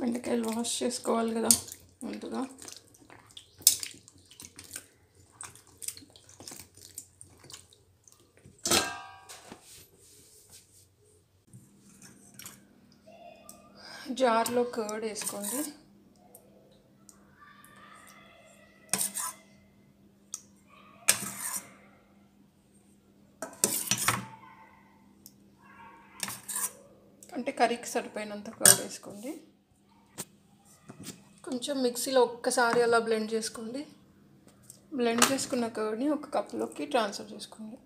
బెండకాయలు వాష్ చేసుకోవాలి కదా ముందుగా. జార్లో కర్డ్ వేసుకోండి. అంటే కర్రీకి సరిపోయినంత కర్డ్ వేసుకోండి. కొంచెం మిక్సీలో ఒక్కసారి అలా బ్లెండ్ చేసుకోండి. బ్లెండ్ చేసుకున్న కర్డ్ని ఒక కప్లోకి ట్రాన్స్ఫర్ చేసుకోండి.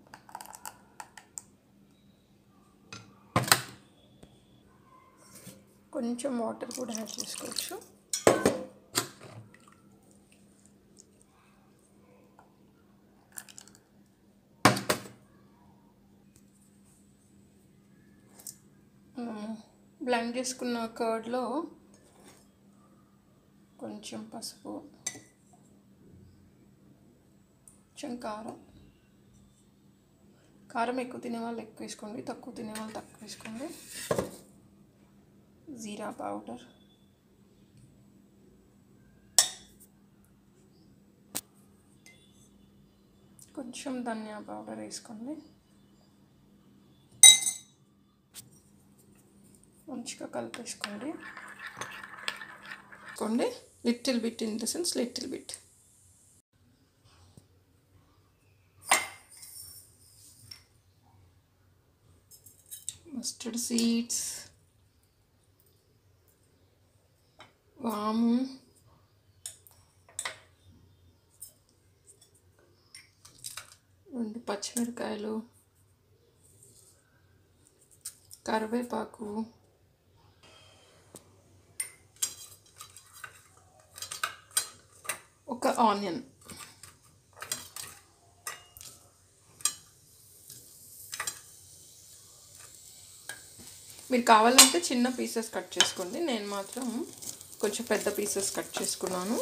కొంచెం వాటర్ కూడా యాడ్ చేసుకోవచ్చు. బ్లెండ్ చేసుకున్న కర్డ్లో కొంచెం పసుపు, కొంచెం కారం ఎక్కువ తినేవాళ్ళు ఎక్కువ వేసుకోండి, తక్కువ తినేవాళ్ళు తక్కువ వేసుకోండి. జీరా పౌడర్, కొంచెం ధనియా పౌడర్ వేసుకోండి. మంచిగా కలిపేసుకోండి. Little bit, in the sense little bit. Mustard seeds, వాము, రెండు పచ్చిమిరకాయలు, కరివేపాకు, ఒక ఆనియన్, మీరు కావాలంటే చిన్న పీసెస్ కట్ చేసుకోండి. నేను మాత్రం కొంచెం పెద్ద పీసెస్ కట్ చేసుకున్నాను.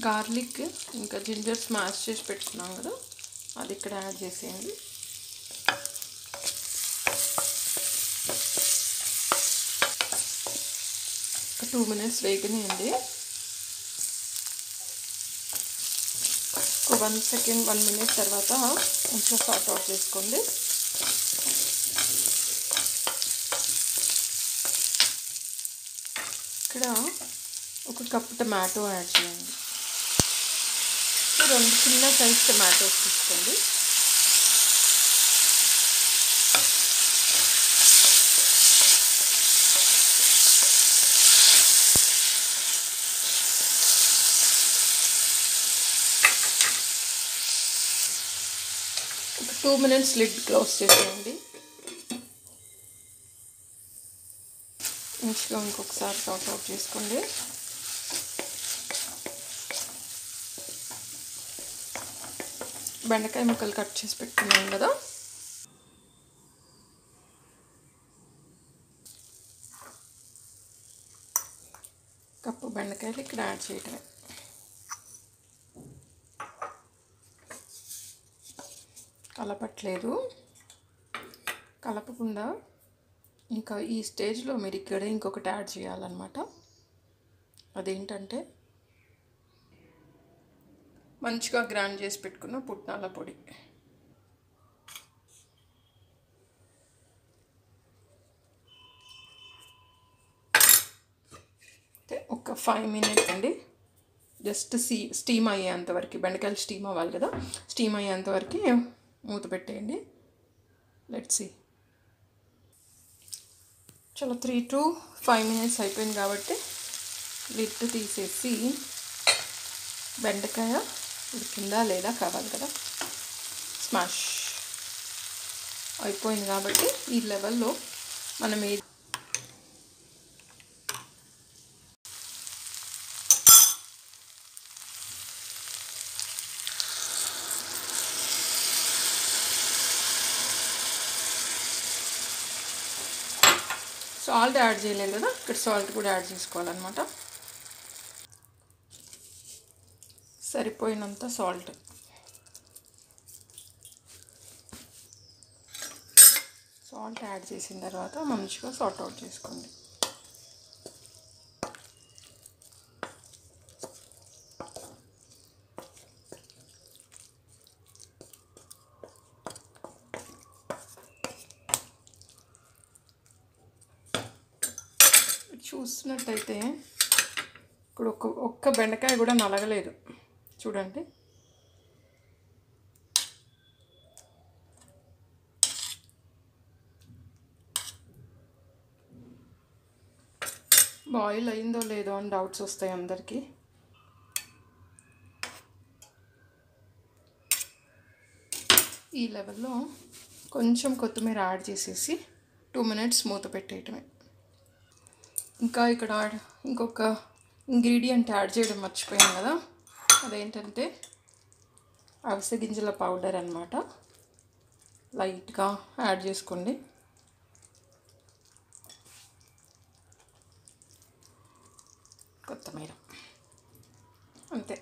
గార్లిక్ ఇంకా జింజర్ స్మాష్ చేసి పెట్టుకున్నాం కదా, అది ఇక్కడ యాడ్ చేసేయండి. ఒక 2 minutes వేగనియండి. ఒక 1 minute తర్వాత కొంచెం సార్ట్ అవుట్ చేసుకోండి. ఇక్కడ ఒక కప్ టమాటో యాడ్ చేయండి. 2 చిన్న సైజ్ టమాటోస్ తీసుకోండి. ఒక 2 minutes లిడ్ క్లోజ్ చేసేయండి. మంచిగా ఇంకొకసారి సార్ట్ అవుట్ చేసుకోండి. బెండకాయ ముక్కలు కట్ చేసి పెట్టుకున్నాం కదా, కప్పు బెండకాయలు ఇక్కడ యాడ్ చేయటమే. కలపట్లేదు, కలపకుండా ఇంకా ఈ స్టేజ్లో మీరు ఇక్కడ ఇంకొకటి యాడ్ చేయాలన్నమాట. అదేంటంటే మంచిగా గ్రైండ్ చేసి పెట్టుకున్న పుట్నాల పొడి. ఒక 5 minutes అండి, జస్ట్ స్టీమ్ అయ్యేంతవరకు, బెండకాయలు స్టీమ్ అవ్వాలి కదా, స్టీమ్ అయ్యేంతవరకు మూత పెట్టేయండి. Let's see. చాలా 3 to 5 minutes అయిపోయింది కాబట్టి లిడ్ తీసేసి బెండకాయ ఉడికిందా లేదా కావాలి కదా, స్మాష్ అయిపోయింది కాబట్టి ఈ లెవెల్లో మనం సాల్ట్ యాడ్ చేయలేదు కదా, ఇక్కడ సాల్ట్ కూడా యాడ్ చేసుకోవాలన్నమాట. సరిపోయినంత సాల్ట్. సాల్ట్ యాడ్ చేసిన తర్వాత మంచిగా సార్ట్ అవుట్ చేసుకోండి. చూస్తున్నట్టయితే ఇప్పుడు ఒక్క బెండకాయ కూడా నలగలేదు చూడండి. బాయిల్ అయిందో లేదో అని డౌట్స్ వస్తాయి అందరికీ. ఈ లెవెల్లో కొంచెం కొత్తిమీర యాడ్ చేసేసి 2 minutes మూత పెట్టేయటమే. ఇంకా ఇక్కడ ఇంకొక ఇంగ్రీడియంట్ యాడ్ చేయడం మర్చిపోయాం కదా, అదేంటంటే అవిసె గింజల పౌడర్ అన్నమాట. లైట్గా యాడ్ చేసుకోండి. కొత్తిమీర, అంతే.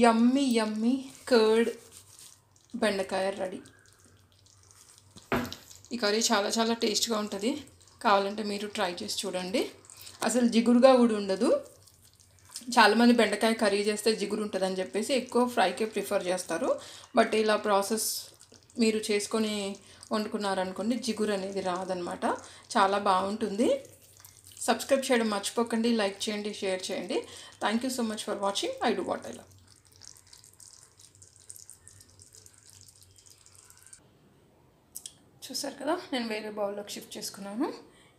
యమ్మీ యమ్మీ కర్డ్ బెండకాయ రెడీ. ఈ కర్రీ చాలా చాలా టేస్ట్గా ఉంటుంది. కావాలంటే మీరు ట్రై చేసి చూడండి. అసలు జిగురుగా కూడా ఉండదు. చాలామంది బెండకాయ కర్రీ చేస్తే జిగురు ఉంటుందని చెప్పేసి ఎక్కువ ఫ్రైకే ప్రిఫర్ చేస్తారు. బట్ ఇలా ప్రాసెస్ మీరు చేసుకొని వండుకున్నారనుకోండి, జిగురు అనేది రాదనమాట. చాలా బాగుంటుంది. సబ్స్క్రైబ్ చేయడం మర్చిపోకండి. లైక్ చేయండి, షేర్ చేయండి. Thank you so much for watching. I do what I love. చూసారు కదా, నేను వేరే బౌల్లోకి షిఫ్ట్ చేసుకున్నాను.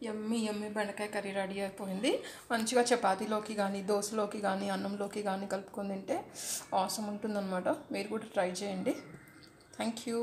యమ్మీ యమ్మీ బెండకాయ కర్రీ రెడీ అయిపోయింది. మంచిగా చపాతీలోకి కానీ, దోశలోకి కానీ, అన్నంలోకి కానీ కలుపుకొని తింటే ఆసమ్ ఉంటుందన్నమాట. మీరు కూడా ట్రై చేయండి. Thank you.